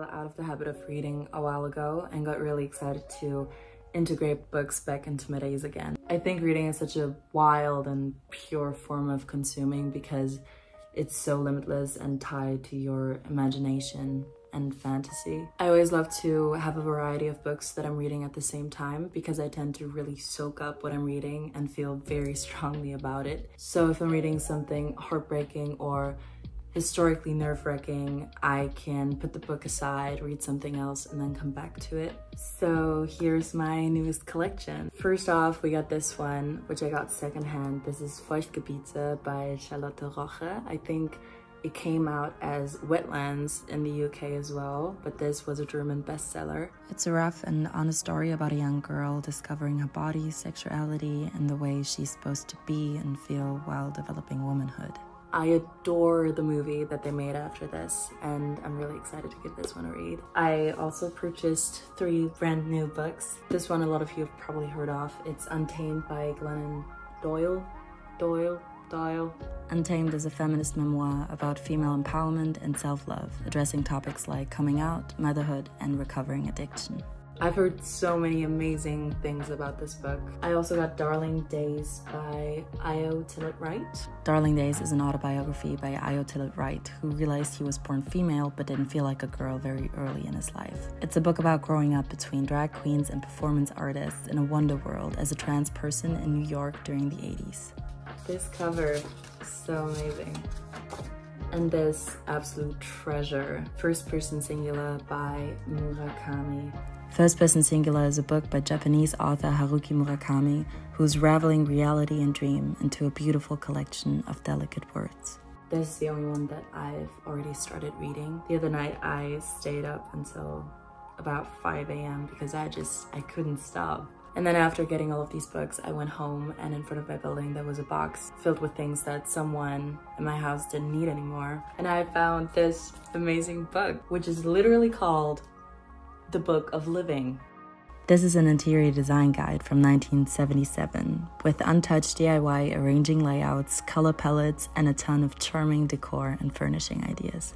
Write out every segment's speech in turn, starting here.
fell out of the habit of reading a while ago and got really excited to integrate books back into my days again. I think reading is such a wild and pure form of consuming because it's so limitless and tied to your imagination and fantasy. I always love to have a variety of books that I'm reading at the same time because I tend to really soak up what I'm reading and feel very strongly about it. So if I'm reading something heartbreaking or historically nerve-wracking, I can put the book aside, read something else, and then come back to it. So here's my newest collection. First off, we got this one, which I got secondhand. This is Feuchtgebiete by Charlotte Roche. I think it came out as Wetlands in the UK as well, but this was a German bestseller. It's a rough and honest story about a young girl discovering her body, sexuality, and the way she's supposed to be and feel while developing womanhood. I adore the movie that they made after this, and I'm really excited to give this one a read. I also purchased 3 brand new books. This one a lot of you have probably heard of. It's Untamed by Glennon Doyle. Untamed is a feminist memoir about female empowerment and self-love, addressing topics like coming out, motherhood, and recovering addiction. I've heard so many amazing things about this book. I also got Darling Days by Io Tillett-Wright. Darling Days is an autobiography by Io Tillett-Wright, who realized he was born female but didn't feel like a girl very early in his life. It's a book about growing up between drag queens and performance artists in a wonder world as a trans person in New York during the 80s. This cover is so amazing. And this absolute treasure, First Person Singular by Murakami. First Person Singular is a book by Japanese author Haruki Murakami, who's raveling reality and dream into a beautiful collection of delicate words. This is the only one that I've already started reading. The other night I stayed up until about 5 a.m. because I couldn't stop. And then after getting all of these books, I went home, and in front of my building there was a box filled with things that someone in my house didn't need anymore. And I found this amazing book, which is literally called The Book of Living. This is an interior design guide from 1977 with untouched DIY arranging layouts, color palettes, and a ton of charming decor and furnishing ideas.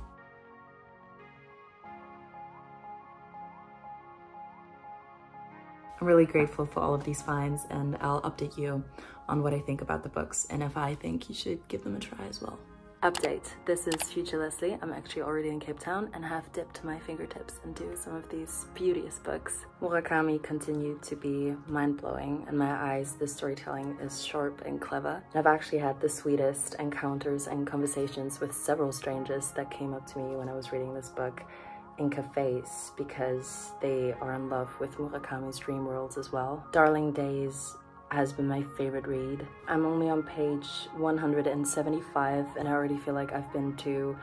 I'm really grateful for all of these finds, and I'll update you on what I think about the books and if I think you should give them a try as well. Update. This is Future Leslie. I'm actually already in Cape Town and have dipped my fingertips into some of these beauteous books. Murakami continued to be mind-blowing. In my eyes, the storytelling is sharp and clever. And I've actually had the sweetest encounters and conversations with several strangers that came up to me when I was reading this book in cafes because they are in love with Murakami's dream worlds as well. Darling Days has been my favorite read. I'm only on page 175 and I already feel like I've been to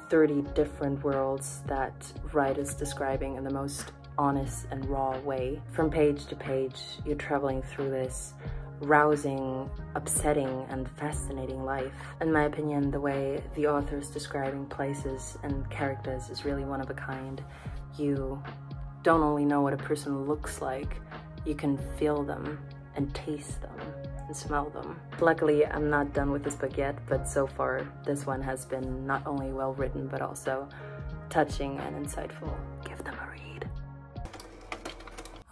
30 different worlds that Wright is describing in the most honest and raw way. From page to page, you're traveling through this rousing, upsetting, and fascinating life. In my opinion, the way the author is describing places and characters is really one of a kind. You don't only know what a person looks like, you can feel them and taste them and smell them. Luckily, I'm not done with this book yet, but so far this one has been not only well written but also touching and insightful. Give them a read.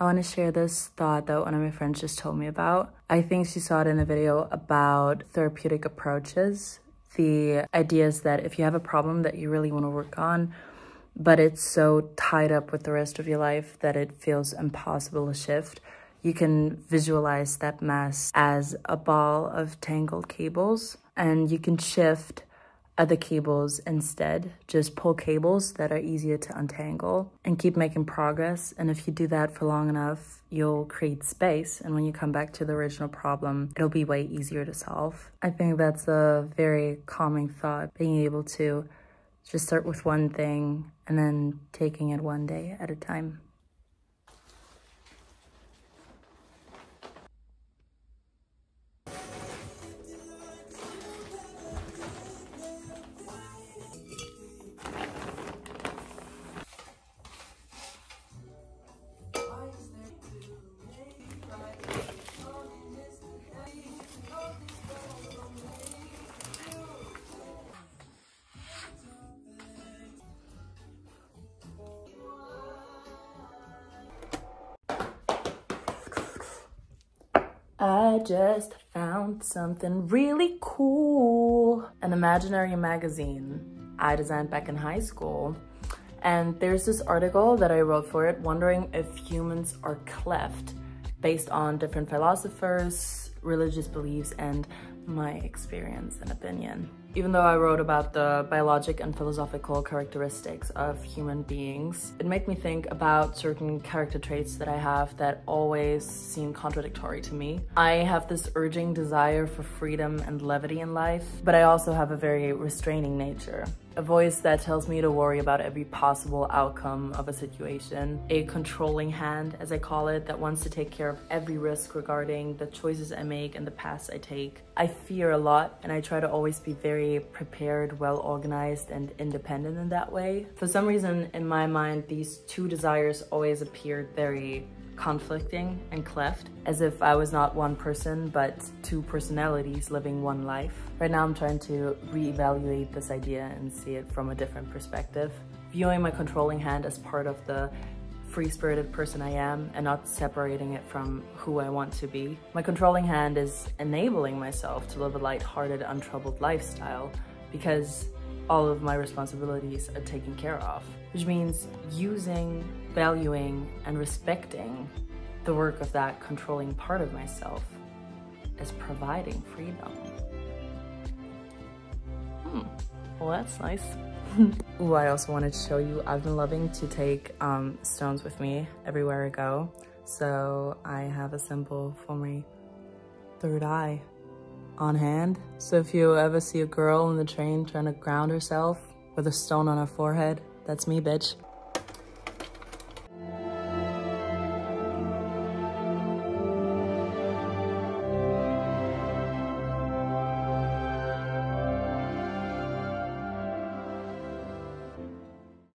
I want to share this thought that one of my friends just told me about. I think she saw it in a video about therapeutic approaches. The idea is that if you have a problem that you really want to work on, but it's so tied up with the rest of your life that it feels impossible to shift, you can visualize that mess as a ball of tangled cables, and you can shift other cables instead. Just pull cables that are easier to untangle and keep making progress. And if you do that for long enough, you'll create space. And when you come back to the original problem, it'll be way easier to solve. I think that's a very calming thought, being able to just start with one thing and then taking it one day at a time. I just found something really cool. An imaginary magazine I designed back in high school. And there's this article that I wrote for it wondering if humans are cleft based on different philosophers, religious beliefs, and my experience and opinion. Even though I wrote about the biologic and philosophical characteristics of human beings, it made me think about certain character traits that I have that always seem contradictory to me. I have this urging desire for freedom and levity in life, but I also have a very restraining nature. A voice that tells me to worry about every possible outcome of a situation. A controlling hand, as I call it, that wants to take care of every risk regarding the choices I make and the paths I take. I fear a lot, and I try to always be very prepared, well organized, and independent in that way. For some reason, in my mind, these two desires always appeared very conflicting and cleft, as if I was not one person, but two personalities living one life. Right now I'm trying to reevaluate this idea and see it from a different perspective, viewing my controlling hand as part of the free-spirited person I am and not separating it from who I want to be. My controlling hand is enabling myself to live a light-hearted, untroubled lifestyle because all of my responsibilities are taken care of, which means using, valuing, and respecting the work of that controlling part of myself as providing freedom. Well, that's nice. Ooh, I also wanted to show you, I've been loving to take stones with me everywhere I go. So I have a symbol for my third eye on hand. So if you ever see a girl in the train trying to ground herself with a stone on her forehead, that's me, bitch.